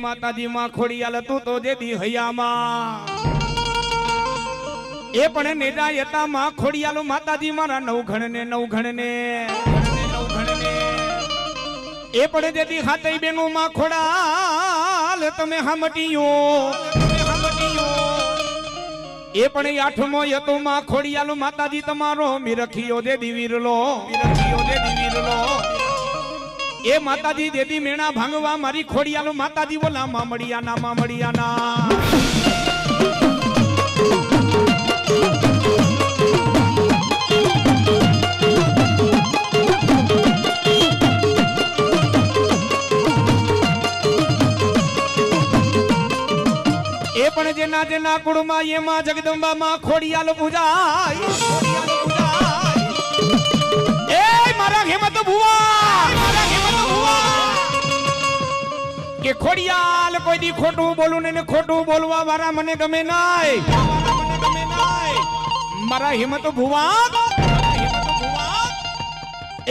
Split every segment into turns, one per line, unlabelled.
માતાજી માં ખોડિયાલ તું તો જેદી હૈયામાં એ પણ નેજા હતા માં ખોડિયાલ માતાજી મારા નવઘણ ને એ પણ જેદી હાથઈ બેનું માં ખોડાલ તમે હામટીયો એ પણ આઠમો યતો માં ખોડિયાલ માતાજી તમારો મિરખિયો દે દીવીરલો એ માતાજી દેદી મેણા ભાંગવા મારી ખોડિયાલ માતાજી બોલા મામડિયાના એ પણ જેના કુળમાં એમાં જગદંબા માં ખોડિયાલ પૂજાય એ મારા હેમત ભુવા કે ખોડિયાલ કોઈ દી ખોટું બોલું ને ખોટું બોલવા વાળા મને ગમે નાય મારા હિંમત ભુવા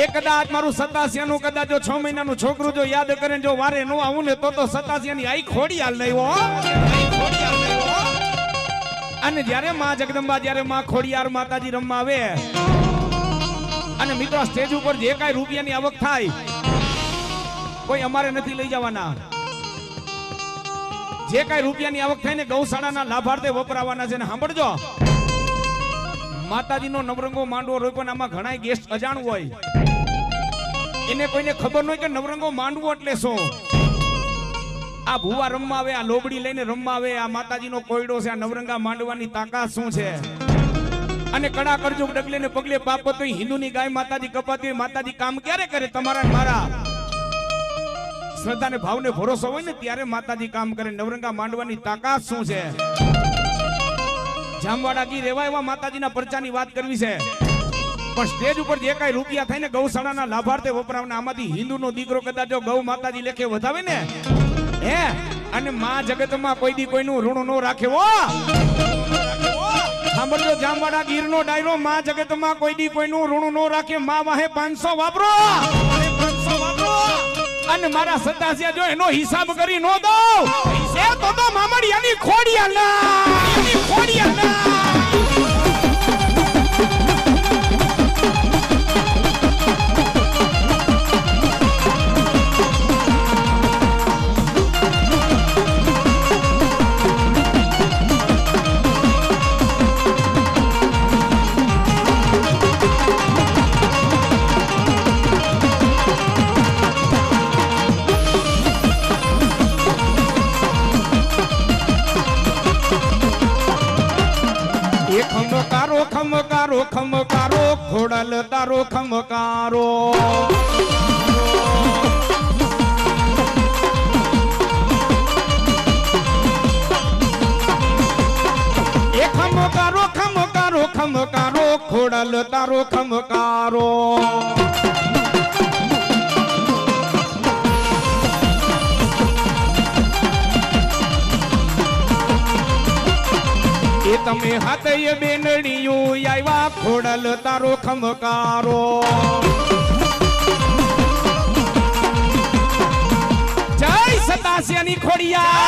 એ કદાચ મારું 87 નું કદાચ જો 6 મહિનાનું છોકરું જો યાદ કરે જો વારે નો આવું ને તો 87 ની આઈ ખોડિયાલ નહીં હો અને જ્યારે માં જગદંબા જ્યારે માં ખોડિયાર માતાજી રમવા આવે અને મિત્રો સ્ટેજ ઉપર જે કાઈ રૂપિયાની આવક થાય કોઈ અમારે નથી લઈ જવાના જે કાઈ રૂપિયાની આવક થાય ને ગૌશાળાના લાભાર્થે વપરાવાના છે ને સાંભળજો માતાજીનો નવરંગો માંડવો રોય પણ આમાં ઘણા ગેસ્ટ અજાણ હોય એને કોઈને ખબર ન હોય કે નવરંગો માંડવો એટલે શું આ ભુવા રમવા આવે આ લોબડી લઈને રમવા આવે આ માતાજીનો કોયડો છે આ નવરંગા માંડવાની તાકાત શું છે અને કડા કરજો ડગલે ને પગલે પાપ તો હિન્દુની ગાય માતાજી કપાતી હોય માતાજી કામ ક્યારે કરે તમારા મારા શ્રદ્ધા ને ભાવ ને ભરોસો હોય ને ત્યારે માતાજી કામ કરે નવરંગા માંડવાની તાકાત શું છે જામવાડા ગી રેવા એવા માતાજીના પરચાની વાત કરવી છે પણ સ્ટેજ ઉપર જે કાઈ રૂપિયા થાય ને ગૌશાળાના લાભાર્થે વપરાવના આમાંથી હિન્દુનો દીકરો કદાચ જો ગૌ માતાજી લેખે વધાવે ને હે અને માં જગતમાં કોઈ દી કોઈનું ઋણ નો રાખે હો સાંભળજો જામવાડા ગીરનો ડાયરો માં જગતમાં કોઈ દી કોઈનું ઋણ નો રાખે માં વાહે 500 વાપરો અને મારા 87 જો એનો હિસાબ કરી નો દો એ તો મામડિયાની ખોડિયાલ ખમકારો ખોડલ તારો ખમકારો એ ખમકારો ખોડલ તારો ખમકારો એ તમે હાથે બેનડીયું આવ્યા ખોડલ તારો ખમકારો જય 87 ની ખોડિયા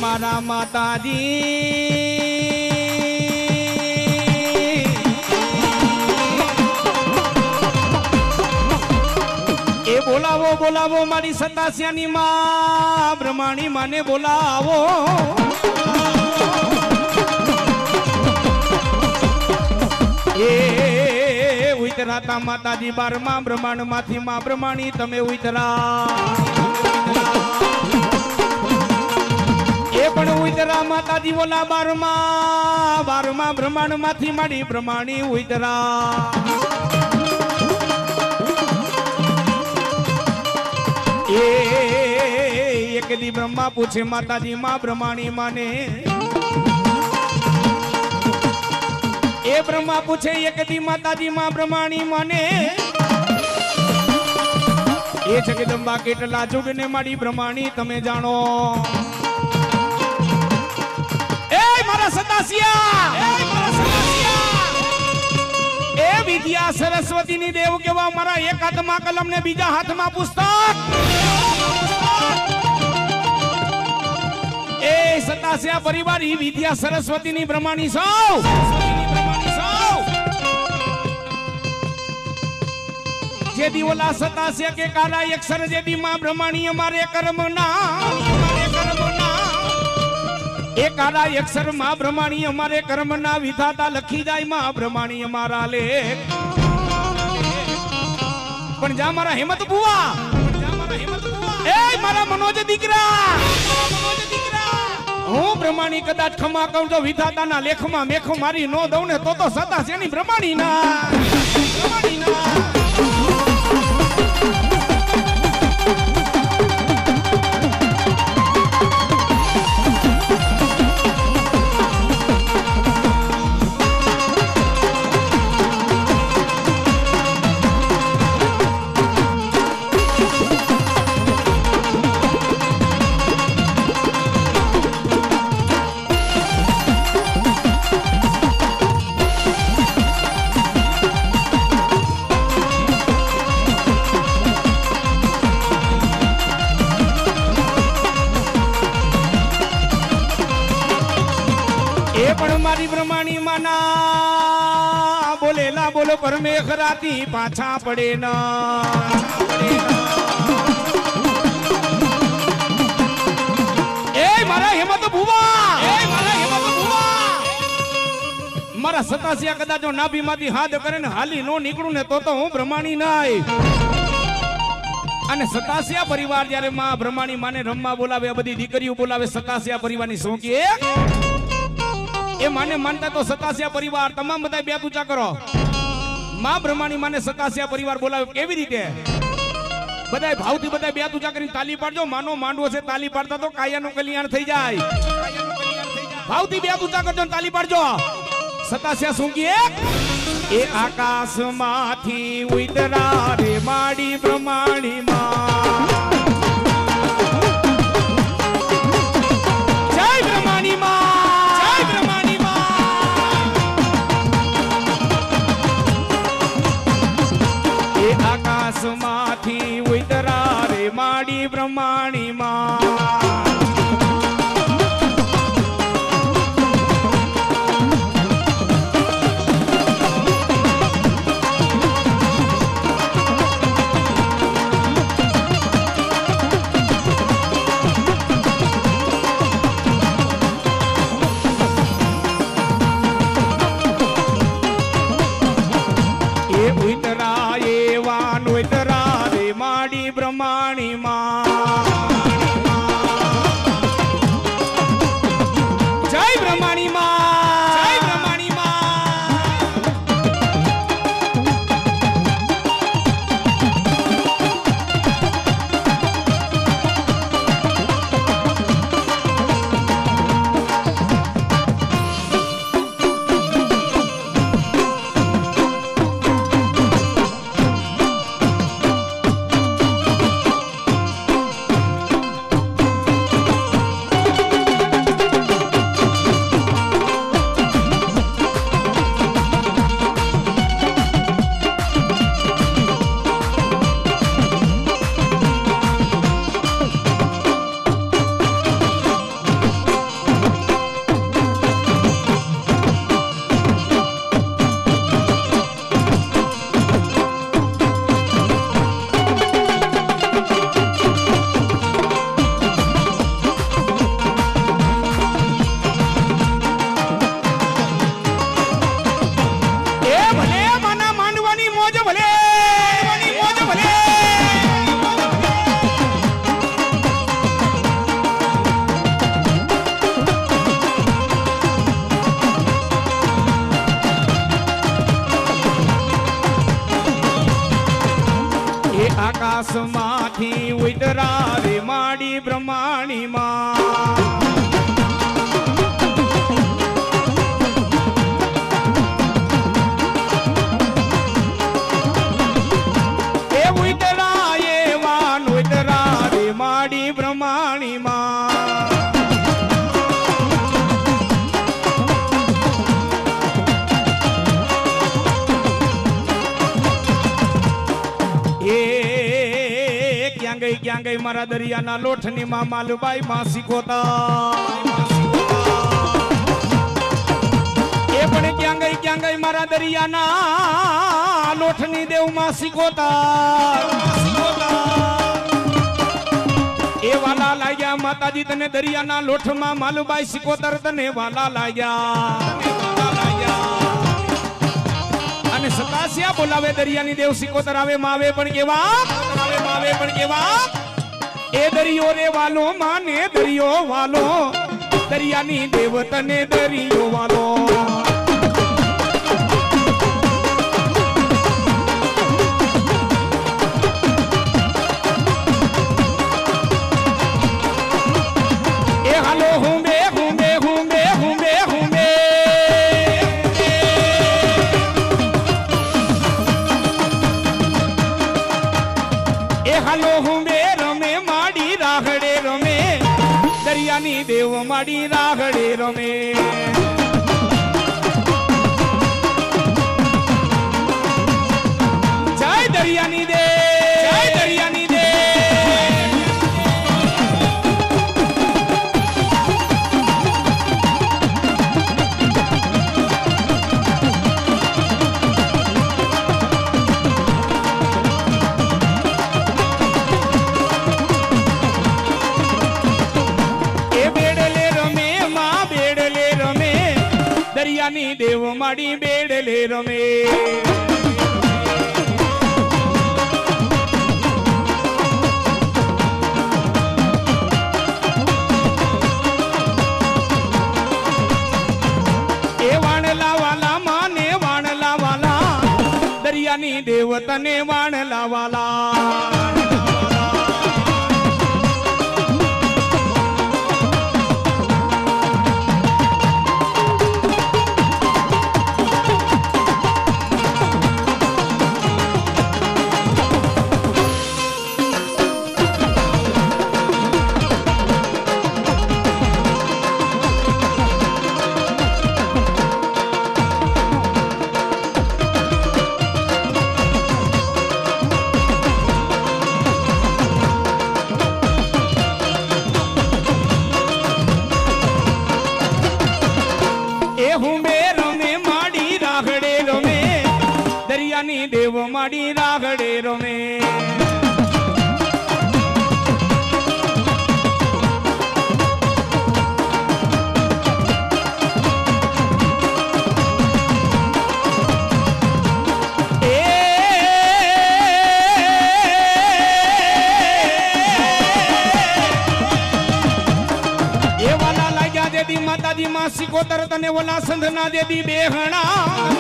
મારા માતાજી એ બોલાવો મારી 87 ની માં બ્રહ્માણી માને બોલાવો એ ઉતરાતા માતાજી 12મા બ્રહ્માંડ માંથી માં બ્રહ્માણી તમે ઉતરા એ પણ ઉતરા માતાજી બોલા 12મા બ્રહ્માંડ માંથી મારી બ્રહ્માણી ઉતરા એ એક દી બ્રહ્મા પૂછે માતાજી માં બ્રહ્માણી માને એ બ્રહ્મા પૂછે એક દી માતાજી માં બ્રહ્માણી માને એ જગદંબા કેટલા જુગને માડી બ્રહ્માણી તમે જાણો એ મારા સદાસિયા એ વિદ્યા સરસ્વતી ની દેવ કેવા મારા એક હાથમાં કલમ ને બીજા હાથમાં પુસ્તક એ સતાસ્યા પરિવાર ઈ વિદ્યા સરસ્વતી ની બ્રહ્માણી સૌ જે દી ઓલા સતાસ્યા કે કાલા અક્ષર જે દી માં બ્રહ્માણી અમારે કર્મના એ કાલા અક્ષર માં બ્રહ્માણી અમારે કર્મના વિધાતા લખી જાય માં બ્રહ્માણી અમારા લેખ પણ જા મારા હેમત બુવા એ મારા મનોજ દીકરા હું બ્રહ્માણી કદાચ ખમા કહું તો વિધાતાના લેખમાં મેખો મારી નો દઉં ને તો સતાસ્યાની બ્રહ્માણી ના બ્રહ્માણી માના બોલેલા બોલો પરમેખરાતી પાછા પડે ના એ મારા હેમત ભુવા મારા સતાસિયા કદાચ જો નાભી માંથી હાથ કરે ને હાલી નો નીકળું ને તો હું બ્રહ્માણી નાય અને સતાસિયા પરિવાર જ્યારે માં બ્રહ્માણી માને રમવા બોલાવે આ બધી દીકરીઓ બોલાવે સતાસિયા પરિવારની શું કે એ માને માનતા તો સતાસિયા પરિવાર તમામ બધા બે ઊંચા કરો માં બ્રહ્માણી માને સતાસિયા પરિવાર બોલાવે કેવી રીતે બધાય ભાવથી બધાય બે ઊંચા કરીને તાલી પાડજો માનો માંડવો છે તાલી પાડતા તો કાયાનું કલ્યાણ થઈ જાય ભાવથી બે ઊંચા કરજો તાલી પાડજો સતાસિયા શું કહે એ આકાશમાંથી ઉતરા રે માડી બ્રહ્માણી માં જય બ્રહ્માણી માં આકાશમાંથી ઉતરા રે માડી બ્રહ્માણી માં બ્રહ્માણી માં જય બ્રહ્માણી આકાશમાંથી ઉતરા રે માડી બ્રહ્માણી માં એ ઉતરા એવા ઉતરા રે માડી બ્રહ્માણી માં ક્યાં ગઈ મારા દરિયાના લોઠની માં માલુબાઈ માં શીખોતા એ પણ ક્યાં ગઈ મારા દરિયાના લોઠની દેવ માં શીખોતા એ વાલા લાગ્યા માતાજી તને દરિયાના લોઠમાં માલુબાઈ શીખોતર તને વાલા લાગ્યા અને સતાસિયા બોલાવે દરિયાની દેવ શીખોતર આવે માવે પણ કેવા એ દરિયો રે વાલો માને દરિયો વાલો દરિયાની દેવ તને દરિયો વાલો એ હાલો હુંબે હુંબે હુંબે હુંબે હુંબે એ હાલો હુંબે રમે માડી રાહડે રમે દરિયાની દેવ માડી રાહડે રમે જય દરિયાની દેવ જય દરિયાની દેવ દરિયાની દેવ માડી બેડલે રમે એ વાણલા વાલા માને વાણલા વાલા દરિયાની દેવ તને વાણલા વાલા દરિયાની દેવ માડી રાગડે રમે માતાજી માં શીખોતર તને ઓલા સંધના દેદી બેહણા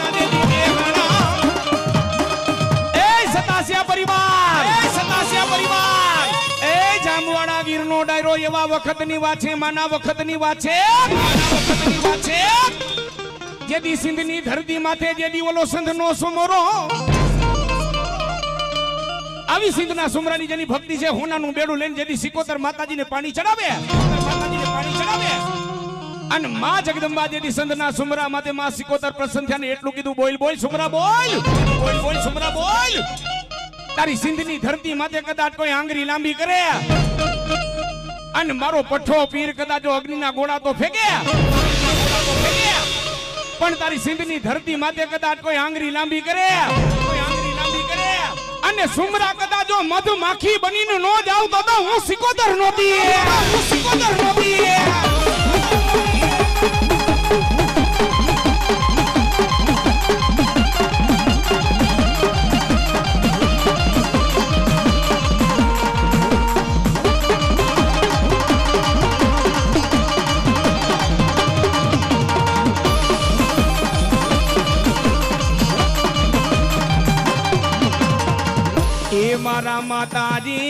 સતાસિયા પરિવાર એ જામવાડા ગીરનો ડાયરો એવા વખતની વાત છે માના વખતની વાત છે જેદી સિંધની ધરતી માથે જેદી ઓલો સંધનો સુમરો આવી સિંધના સુમરાની જેની ભક્તિ છે હોનાનું બેડું લઈને જેદી શીખોતર માતાજીને પાણી ચડાવે અને માં જગદંબા જેદી સંધના સુમરા માથે માં શીખોતર પ્રસન્ન થયા ને એટલું કીધું બોલ બોલ સુમરા બોલ સુમરા બોલ તારી સિંધની ધરતી માથે કદાચ કોઈ આંગળી લાંબી કરે અને મારો પઠ્ઠો પીર કદાચ અગ્નિના ગોળા તો ફેંકે પણ તારી સિંધની ધરતી માથે કદાચ કોઈ આંગળી લાંબી કરે અને સુમરા કદાચ મધમાખી બનીને નો જાવ તો હું શીખોતર નોતી મારા લાગ્યા માતાજી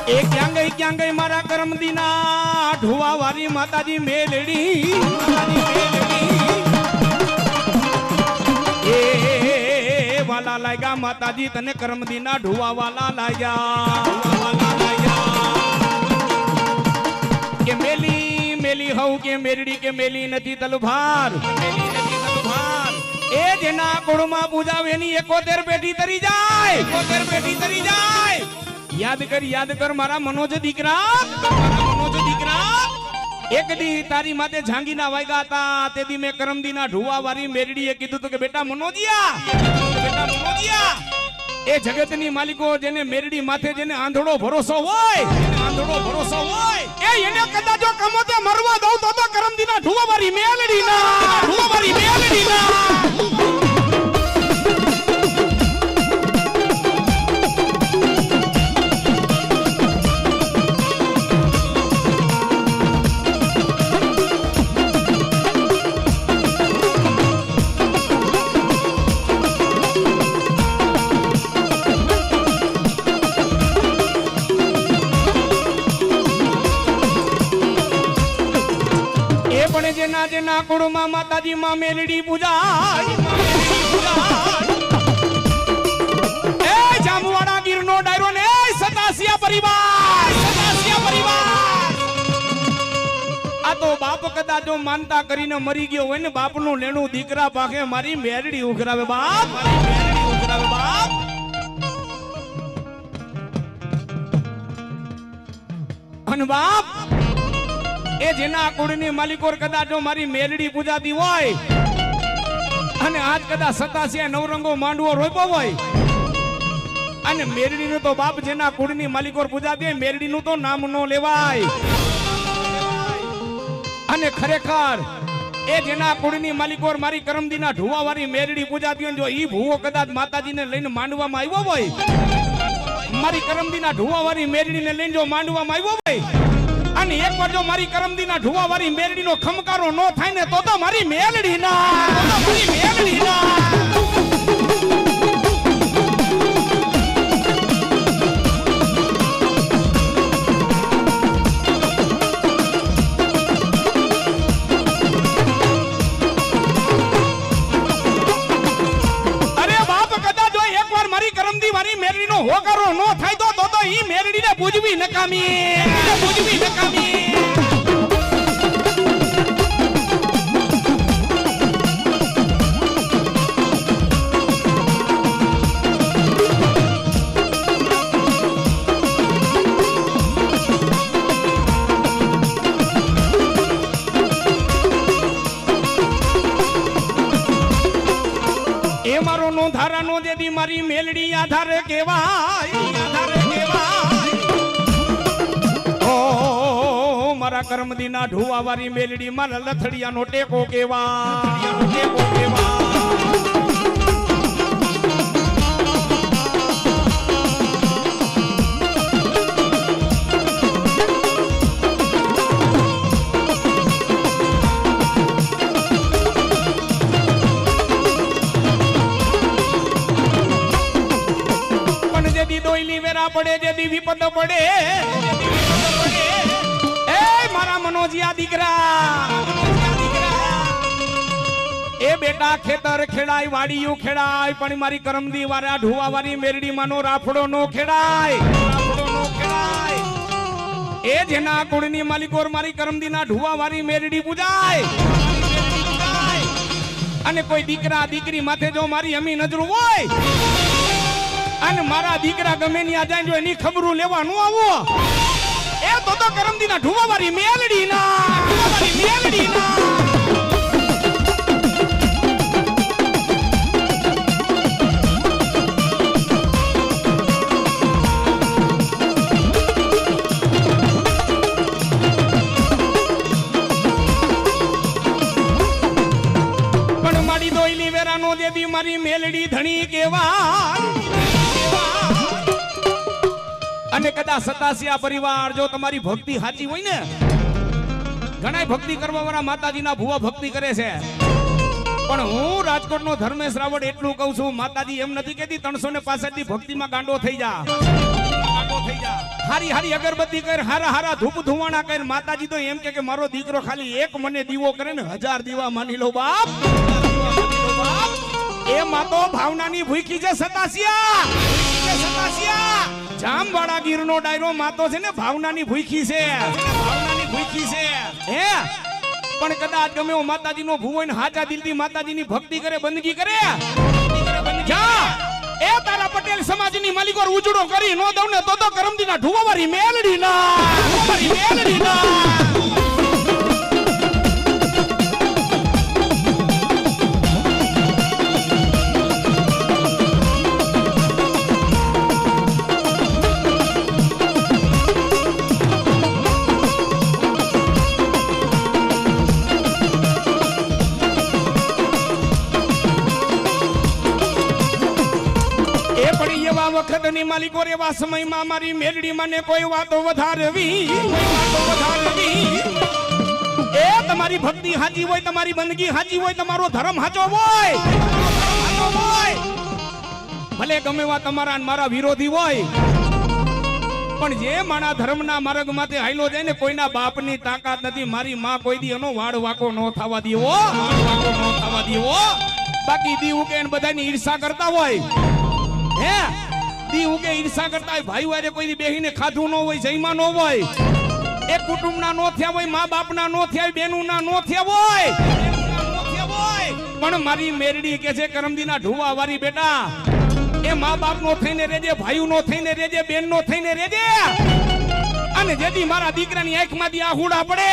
એ ક્યાં ગઈ મારા કરમદીના ઢોવા વાળી માતાજી મેલડી એ વાલા લાગ્યા માતાજી તને કરમદીના ઢોવા વાલા લાગ્યા કે મેલી મેલી હઉ કે મેરડી કે મેલી નથી તલભાર એ જેના કુળમાં પૂજાવે એની 71 પેઢી તરી જાય યાદ કર મારા મનોજ દીકરા એક દી તારી માતે ઝાંગીના વાગ્યા હતા તે દી મેં કરમદીના ઢુવા વાળી મેરડીએ કીધું તો કે બેટા મનોજિયા એ જગતની માલિકો જેને મેરડી માથે જેને આંધળો ભરોસો હોય એ એને કદાચ જો કમોતે મરવા દઉં તો કરમદીના ઢુવા વાળી મેલડીના જેના કુળમાં માતાજી માં મેલડી પૂજા એ જામવાડા ગીરનો ડાયરો ને સતાસિયા પરિવાર આ તો બાપ કદાચ જો માનતા કરીને મરી ગયો હોય ને બાપનું લેણું દીકરા પાકે મારી મેરડી ઉઘરાવે બાપ અને બાપ એ જેના કુળની માલિકોર કદાચ જો મારી મેલડી પૂજાતી હોય અને આજ કદાચ 87 નવરંગો માંડવો રોપ્યો હોય અને મેરડીનું તો બાપ જેના કુળની માલિકોર પૂજાતી હોય મેરડીનું તો નામ ન લેવાય અને ખરેખર એ જેના કુળની માલિકોર મારી કરમદીના ઢુવા વાળી મેરડી પૂજાતી હોય જો ઈ ભૂવો કદાચ માતાજીને લઈને માંડવામાં આવ્યો હોય મારી કરમદીના ઢુવા વાળી મેરડીને લઈને જો માંડવામાં આવ્યો હોય અને એકવાર જો મારી કરમદીના ઢુવા વાળી મેરડીનો ખમકારો ન થાય ને તો મારી મેલડીના અરે બાપ કદાચ જો એકવાર મારી કરમદી વાળી મેરડીનો હોકારો ન થાય તો ઈ મેરડીને પૂજવી નકામી એ મારો નો ધારાનો જેદી મારી મેલડી આધારે કેવાય મારા કરમદીના ઢુવા વાળી મેલડી મારા લથડિયાનો ટેકો કેવા પણ જેદી દોઈલી વેરા પડે જેદી વિપદ પડે મારા મનોજિયા દીકરા એ બેટા ખેતર ખેડાય વાડીયું ખેડાય પણ મારી કરમદી વાળા ઢુવા વાળી મેરડી માનો રાફડો નો ખેડાય એ જેના કુળની માલિકોર મારી કરમદીના ઢુવા વાળી મેરડી પૂજાય અને કોઈ દીકરા દીકરી માથે જો મારી અમી નજર હોય અને મારા દીકરા ગમે ત્યાં જાય જો એની ખબરું લેવાનું આવો એ તો કરમદીના ઢુવા વાળી મેલડીના પણ મારી દોઈલી વેરાનો જેદી મારી મેલડી ધણી કેવાય અને કદાચ 87 પરિવાર જો તમારી ભક્તિ સાચી હોય ને ઘણાય ભક્તિ કરવા વાળા માતાજીના ભુવા ભક્તિ કરે છે, પણ હું રાજકોટનો ધર્મેશ રાવળ એટલું કહું છું, માતાજી એમ નથી કહેતી 365 ની ભક્તિમાં ગાંડો થઈ જા, હારી હારી અગરબત્તી કર, હારા હારા ધૂપ ધુવાણા કર. માતાજી તો એમ કે મારો દીકરો ખાલી એક મને દીવો કરે ને 1000 દીવા માની લો બાપ. એ માતો ભાવનાની ભૂખી છે સતાસિયા. જામવાળા ગીરનો ડાયરો માતો છે ને ભાવનાની ભૂખી છે, ભાવનાની ભૂખી છે. હે પણ કદાચ ગમે એવો માતાજીનો ભૂવો ને હાચા દિલથી માતાજીની ભક્તિ કરે, બંદગી કરે, જા એ તારા પટેલ સમાજની માલિકો ઉજળો કરી નો દઉં ને તો કરમદીના ઢુવાવારી મેલડી ના. વખતની માલિકો એવા સમયમાં મારી મેલડી મને કોઈ વાતો વધારવી. એ તમારી ભક્તિ હાજી હોય, તમારી બંદગી હાજી હોય, તમારો ધર્મ હાચો હોય, ભલે ગમે એવા તમારા મારા વિરોધી હોય, પણ જે મારા ધર્મના માર્ગમાંથી હાઈલો જાય ને કોઈના બાપની તાકાત નથી. મારી માં કોઈ દી એનો વાડ વાકો ન થવા દેવો, બાકી દી ઉકે બધાની ઈર્ષા કરતા હોય, હે દી ઉગે ઈર્ષા કરતા હોય, ભાઈ વારે કોઈ બેહીને ખાધું ન હોય, જઈમાં ન હોય, એક કુટુંબના નો થયા હોય, મા બાપના નો થયા હોય, બેનુના નો થયા હોય, પણ મારી મેરડી કે છે કરમદીના ઢુવા વારી બેટા, એ મા બાપ નો થઈને રેજે, ભાઈઓ નો થઈને રેજે, બેન નો થઈને રેજે, અને જેથી મારા દીકરાની આંખમાંથી આહુડા પડે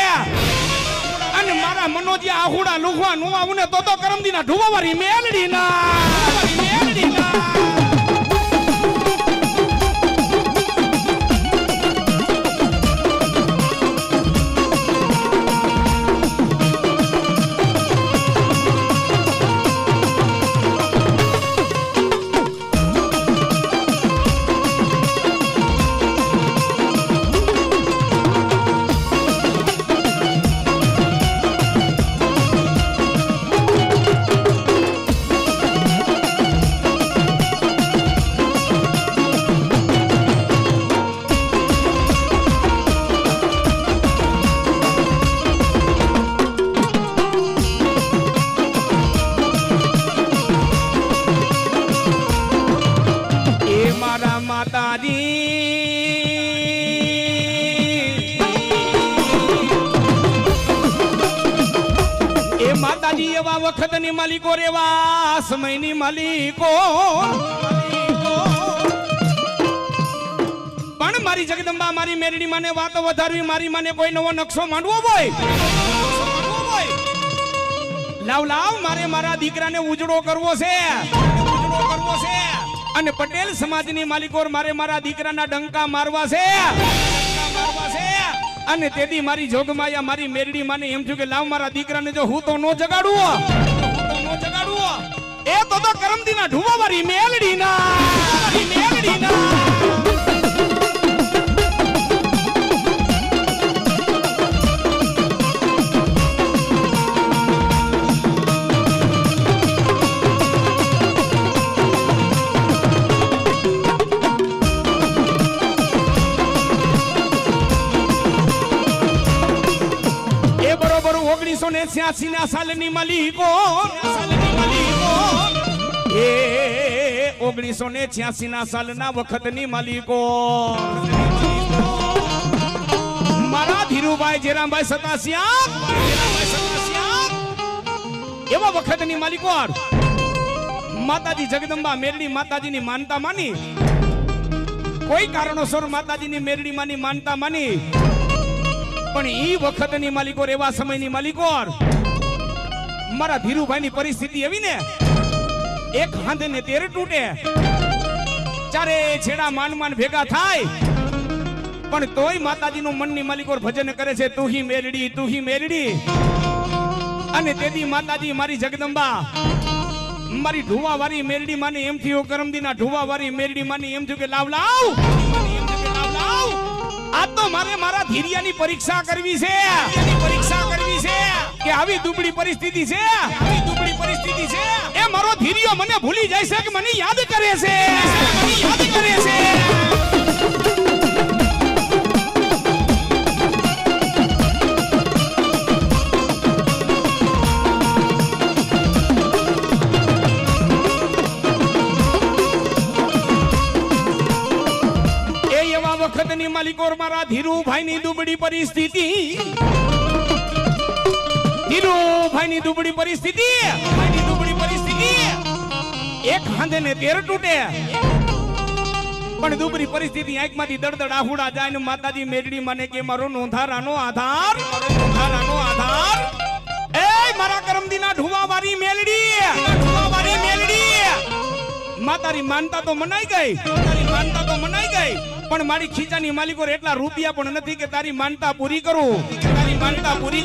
અને મારા મનોજી આહુડા લુખવા નો આવું ને તો કરમદીના ઢુવા વારી મેલડી ના. માતાજી એવા વખતની માલિકો રેવા સમયની માલિકો, પણ મારી જગદંબા મારી મેરડી માને વાતો વધારવી, મારી માને કોઈ નવો નકશો માંડવો હોય, લાવ મારે મારા દીકરાને ઉજળો કરવો છે, અને પટેલ સમાજની માલિકો મારે મારા દીકરાના ડંકા મારવા છે, અને તેથી મારી જોગમાયા મારી મેરડી માને એમ થયું કે લાવ મારા દીકરાને જો હું તો નો જગાડું, એ તો કરમદીના ઢુવા વારી મેલડી ના. બરોબર 1986 ના સાલની માલિકો, એ 1986 ના સાલના વખતની માલિકો મારા ધીરુભાઈ જેરામભાઈ સતાસિયા, એવા વખતની માલિકો માતાજી જગદંબા મેરડી માતાજીની માનતા માની, કોઈ કારણોસર માતાજીની મેરડી માની માનતા માની, પણ ઈ વખતની માલિકો એવા સમયની માલિકો મારા ધીરુભાઈની પરિસ્થિતિ એવી ને એક હાંધે ને તેર તૂટે, ચારે છેડા માન ભેગા થાય, પણ તોય માતાજીનું મનની માલિકો ભજન કરે છે, તું હી મેરડી. અને તેથી માતાજી મારી જગદંબા મારી ઢુવા વારી મેરડી માને એમ થયું, કરમદીના ઢુવા વારી મેરડી માને એમ થયું કે લાવ આ તો મારે મારા ધીરિયાની પરીક્ષા કરવી છે, કે આવી દુબળી પરિસ્થિતિ છે, એ મારો ધીરિયો મને ભૂલી જાય છે કે મને યાદ કરે છે, વખતની માલિકોર મારા ધીરુભાઈની દુબળી પરિસ્થિતિ, એક હાંધે ને 13 તૂટે, પણ દુબળી પરિસ્થિતિ આંખમાંથી દળદળ આહુડા જાય ને માતાજી મેરડી મને કે મારો નોંધારાનો આધાર, એ મારા કરમદીના ઢુવા વાળી મેલડી, માતારી માનતા તો મનાઈ ગઈ, પણ મારી ખીચાની માલિકો એટલા રૂપિયા પણ નથી કે તારી માનતા પૂરી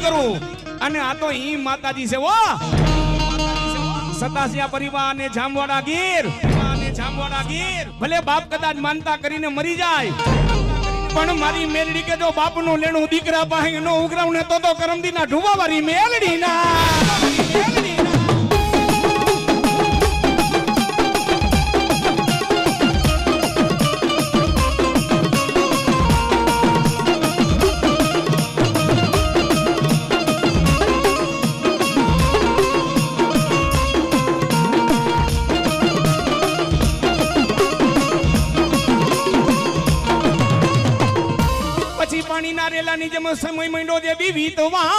કરું, અને આ તો ઈ માતાજી છે. ઓ સતાસિયા પરિવાર ને જામવાડા ગીર, ભલે બાપ કદાચ માનતા કરીને મરી જાય, પણ મારી મેલડી કે જો બાપનું લેણું દીકરા પાસે નો ઉઘરાવ ને તો કરમદીના ઢુવા વાળી મેલડી ના. પાણીના રેલાની જેમ સમય માંડો જે વીતવા,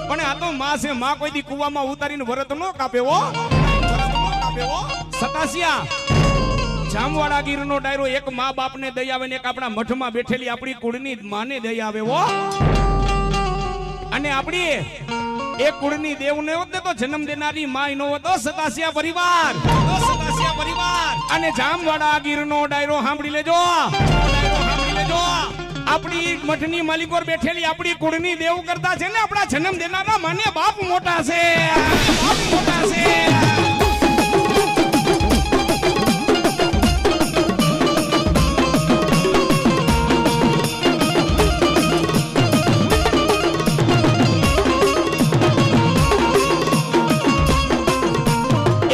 પણ આ તો માં છે, માં કોઈ દી કુવામાં ઉતારીને વરત નો કાપેવો. સતાસિયા જામવાડા ગીરનો ડાયરો એક મા બાપને દઈ આવે ને એક આપણા મઠમાં બેઠેલી આપણી કુળની માને દઈ આવે. અને આપણી એક કુળની દેવને હોત ને તો જન્મ દેનારી માય નો હતો સતાસિયા પરિવાર. અને જામવાડા ગીરનો ડાયરો સાંભળી લેજો, આપણી મઠની માલિકોર બેઠેલી આપણી કુળની દેવ કરતા છે ને આપણા જન્મ દેનારા માને બાપ મોટા છે.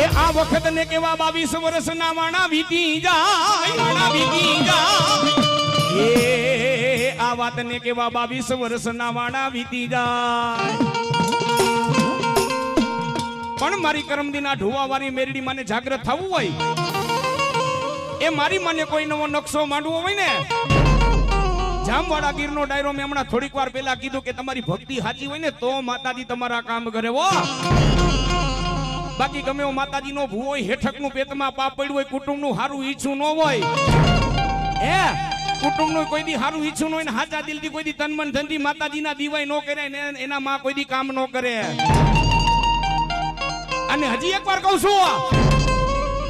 એ આ વખત ને કેવા 22 વર્ષના વાણા વીતી જાય, આ વાત ને કેવા 22 વર્ષના વાણા વીતી જાય, પણ મારી કરમદીના ઢુવા વાળી મેરડી માને જાગૃત થવું હોય, એ મારી માને કોઈ નવો નકશો માંડવો હોય ને, જામવાડા ગીરનો ડાયરો મેં હમણાં થોડીક વાર પહેલા કીધું કે તમારી ભક્તિ સાચી હોય ને તો માતાજી તમારા કામ કરે. બાકી ગમે એવો માતાજી નો ભૂ હોય, હેઠકનું પેટમાં પાપ પડ્યું હોય, કુટુંબનું સારું ઈચ્છું ન હોય, કુટુંબનું કોઈ દી સારું ઈચ્છું ન હોય ને હાચા દિલથી કોઈ દી તન મન ધનથી માતાજીના દીવાય ન કરે ને એના માં કોઈ દી કામ ન કરે. અને હજી એકવાર કહું છું,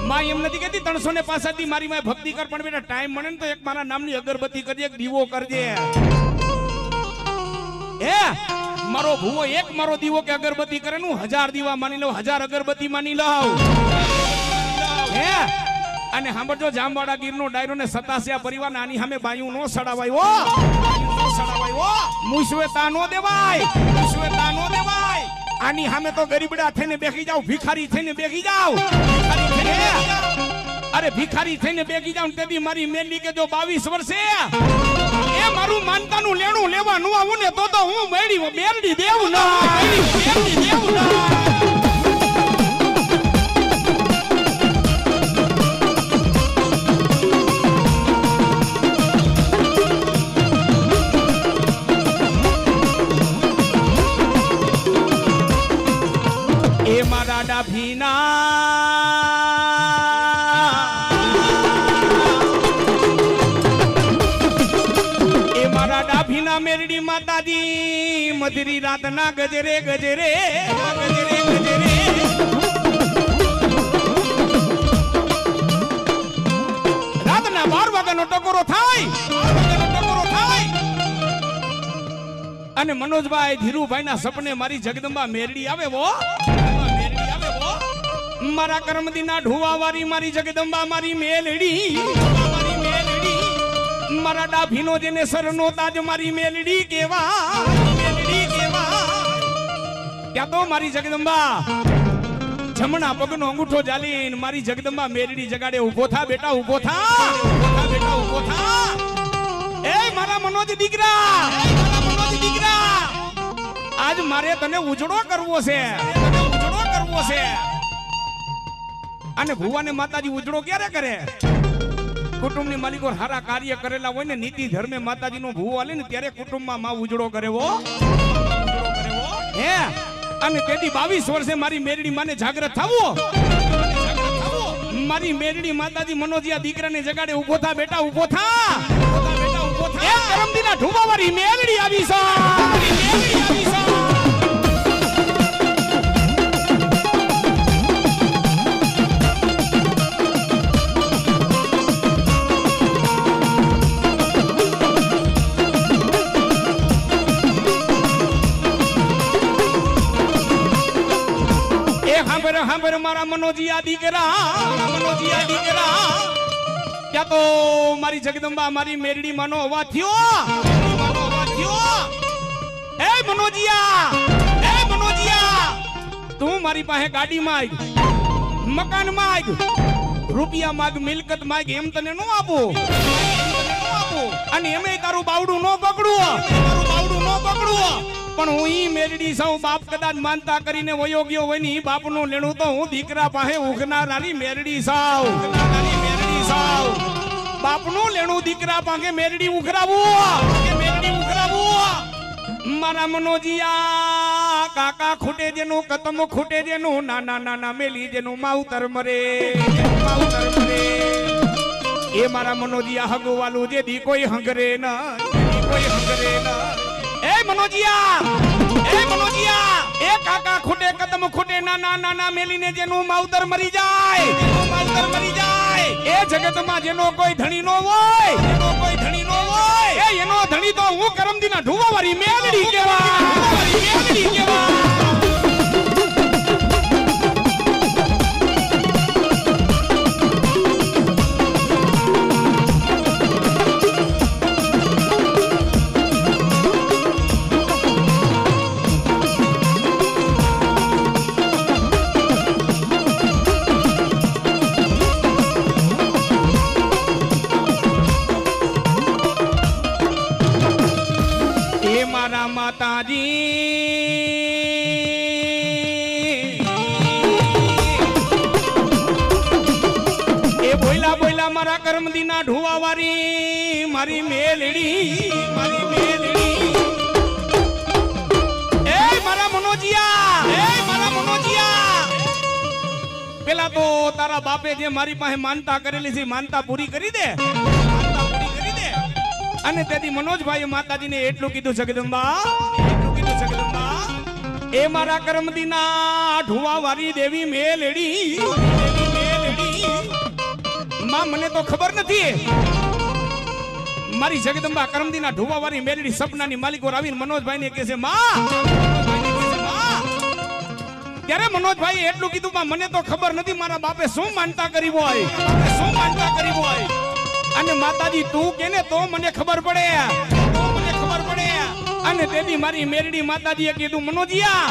માં એમ નથી કહેતી 365 દી મારી માં ભક્તિ કર, પણ બેટા ટાઈમ મળે ને તો એક મારા નામની અગરબત્તી કરજે, એક દીવો કરજે. મારો ભૂવો એક મારો દીવો કે અગરબત્તી કરે નું 1000 દીવા માની લઉં, 1000 અગરબત્તી માની લઉં. અને સાંભળજો જામવાડા ગીરનો ડાયરો ને સતાસિયા પરિવાર આની સામે બાયું નો સડાવાય, મુશ્વેતા નો દેવાય. આની સામે તો ગરીબડા થઈને બેસી જાવ, ભિખારી થઈને બેસી જાવ, અરે ભિખારી થઈને બેસી જાવ. તેથી મારી મેલી કે જો 22 વર્ષે એ મારું માનતાનું લેણું લેવા નું આવું ને તો હું મેરડી દેવું ના. એ મારા ડાભીના મેરડી માતાજી મધરી રાતના ગજરે રાતના 12 વાગ્યાનો ટકોરો થાય અને મનોજભાઈ ધીરુભાઈ ના સપને મારી જગદંબા મેરડી આવે. મારા કરમદીના ઢુવા વાળી મારી જગદંબા મારી મેલડી મારા ડાભીનો જેને સરનો તાજ મારી મેલડી કેવા ત્યાં તો મારી જગદંબા જમણા પગનો અંગૂઠો જાલીને મારી જગદંબા મેલડી જગાડે ઊભો થા બેટા ઊભો થા એ મારા મનોજ દીકરા આજ મારે તને ઉજળો કરવો છે અને ભુવાને માતાજી ઉજળો ક્યારે કરે કુટુંબની માલિકો સારા કાર્ય કરેલા હોય ને નીતિ ધર્મે માતાજીનો ભૂવો આલે ને ત્યારે કુટુંબમાં માં ઉજળો કરેવો હે અને તેથી 22 વર્ષે મારી મેરડી માને જાગૃત થાવું મારી મેરડી માતાજી મનોજીયા દીકરાને જગાડે ઊભો થા બેટા ઊભો થા એ કરમદીના ઢુમાવાળી મેરડી આવી છે હાંભર મારા મનોજીયા દીકરા ત્યાં તો મારી જગદંબા મારી મેરડી માનો અવાજ થયો એ મનોજીયા તું મારી પાસે ગાડી માંગ મકાન માંગ રૂપિયા માંગ મિલકત માંગ એમ તને નો આપું અને એમે તારું બાવડું નો પકડું પણ હું ઈ મેરડી સૌ બાપ કદાચ માનતા કરીને વયો ગયો હોય ને ઈ બાપનું લેણું તો હું દીકરા પાસે ઉઘનારાની મેરડી સાવ બાપનું લેણું દીકરા પાસે મેરડી ઉઘરાવું મારા મનોજીયા કાકા ખૂટે જેનું કતમ ખૂટે જેનું નાના મેલી જેનું માવતર મરે એ મારા મનોજીયા હગવાલું જે દી કોઈ હંગરે ન એ મનોજીયા એ કાકા ખૂટે કદમ ખૂટે નાના મેલીને જેનું માવતર મરી જાય એ જગતમાં જેનો કોઈ ધણી નો હોય એ એનો ધણી તો હું કરમદીના ઢુવાવાળી મેલડી કેવા માતાજી એ બોયલા મારા કરમદીના ઢુવાવાળી મારી મેલડી એ મારા મનોજીયા પેલા તો તારા બાપે જે મારી પાસે માનતા કરેલી છે માનતા પૂરી કરી દે અને તેથી મનોજભાઈ માતાજીને એટલું કીધું જગદંબા એ મારા કરમદીના ઢુવાવાળી દેવી મેલડી માં મને તો ખબર નથી મારી જગદંબા કરમદીના ઢુવાવાળી મેલડી સપનાની માલિકો આવીને મનોજભાઈને કહે છે માં ત્યારે મનોજભાઈ એટલું કીધું માં મને તો ખબર નથી મારા બાપે શું માનતા કરી હોય અને માતાજી તું કેને તો મને ખબર પડે અને તેથી મારી મેરડી માતાજીએ કીધું મનોજીયા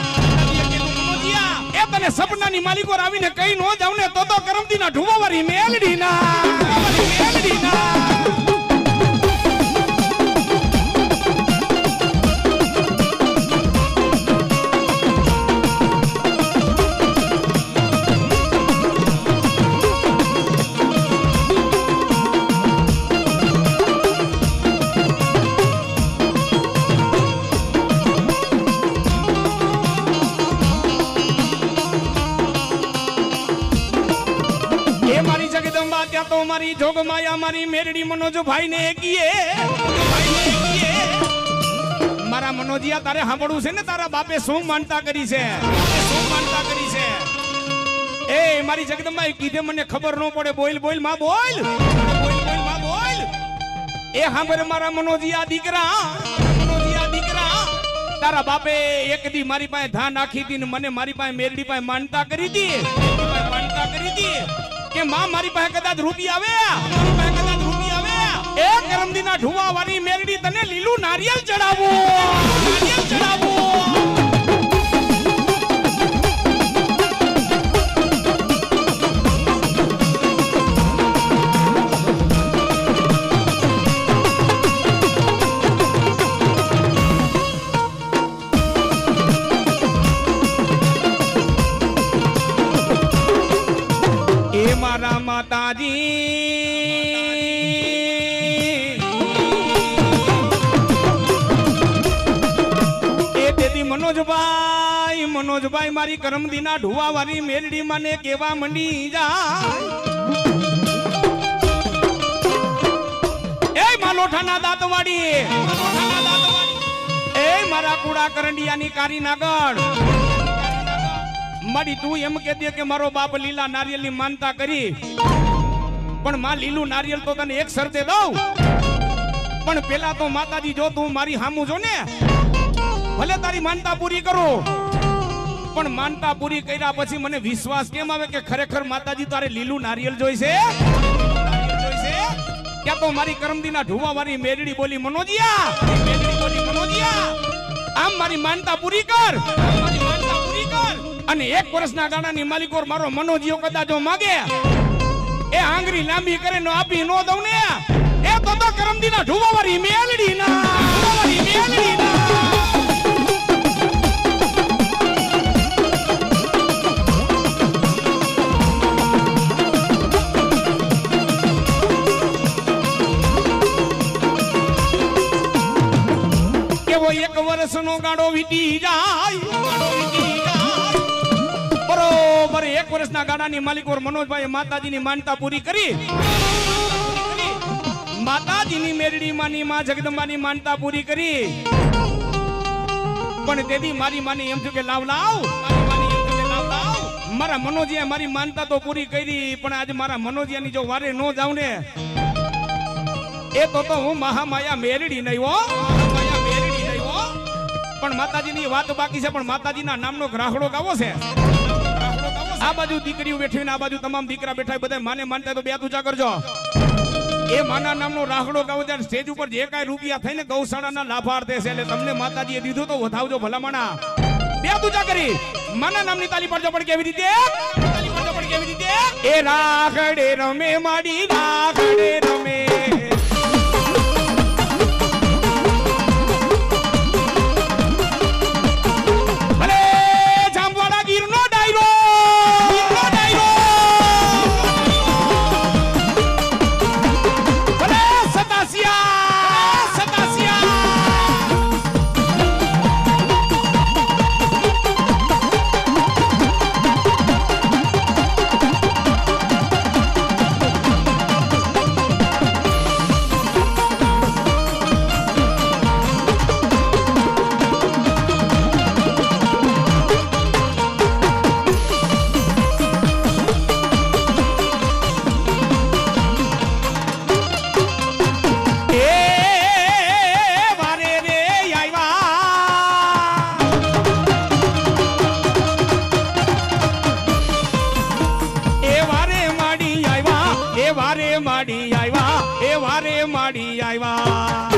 એ તને સપનાની માલિકો આવીને કઈ નો જાવ ને તો કરમદીના ઢુવાવાળી મેલડી ના તો મારી જોગમાયા મારી મેરડી મનોજભાઈ ને કીએ મારા મનોજીયા તારે સાંભળવું છે ને તારા બાપે શું માનતા કરી છે એ મારી જગદંબા કીધે મને ખબર ન પડે બોલ માં બોલ એ સાંભળ મારા મનોજીયા દીકરા તારા બાપે એક દી મારી પાસે ધા નાખી હતી ને મને મારી પાસે મેરડી પાસે માનતા કરી હતી કે માં મારી પાસે કદાચ રૂપિયા આવે એ કરમદીના ઢુવા વાળી મેરડી તને લીલું નારિયેલ ચડાવું, નારિયેલ ચડાવું. મારા માતાજી એ તેથી મનોજભાઈ મારી કરમદીના ઢુવા વાળી મેરડી મને કેવા મંડી જાય એ માલોઠાના દાંતવાડી એ મારા કુડા કરંડિયાની કારી નાગણ મારી તું એમ કે દે કે મારો બાપ લીલા નારિયેલની માનતા કરી પણ માં લીલું નારિયેલ તો તને એક શરતે દઉં પણ પેલા તો માતાજી જો તું મારી હામું જો ને ભલે તારી માનતા પૂરી કરો પણ માનતા પૂરી કર્યા પછી મને વિશ્વાસ કેમ આવે કે ખરેખર માતાજી તારે લીલું નારિયેલ જોઈશે ક્યાં તો મારી કરમદીના ઢુવા વાળી મેરડી બોલી મનોજિયા આમ મારી માનતા પૂરી કર અને 1 વર્ષના ગાડાની માલિકોર મારો મનોજીઓ કદાચ માગે એ આંગળી લાંબી કરે નો આપી નો દઉં ને એ તો કરમદીના ઢુવા વાળી મેલડી ના કેવો 1 વર્ષનો ગાડો વીતી જાય બરોબર 1 વર્ષના ગાડાની માલિકોર મનોજભાઈ માતાજીની માનતા પૂરી કરી માતાજીની મેરડી માની માં જગદંબાની માનતા પૂરી કરી પણ તેથી મારી માની એમ થયું કે લાવ મારા મનોજીએ મારી માનતા તો પૂરી કરી પણ આજે મારા મનોજીયાની જો વારે નો જાવ ને એ તો હું મહામાયા મેરડી નહીં હો પણ માતાજીની વાત બાકી છે પણ માતાજીના નામનો રાહડો ગાવો છે આ બાજુ દીકરીઓ બેઠી ને આ બાજુ તમામ દીકરા બેઠા બધા માને માનતા તો બે તુજા કરજો એ માના નામનો રાહડો ગાવો ત્યારે સ્ટેજ ઉપર જે કાંઈ રૂપિયા થઈને ગૌશાળાના લાભાર્થે છે એટલે તમને માતાજીએ દીધું તો વધાવજો ભલામણા બે તુજા કરી માના નામની તાલી પાડજો પણ કેવી રીતે એ રાખડે રમે માડી રાખડે રમે વારે માડી આવ્યા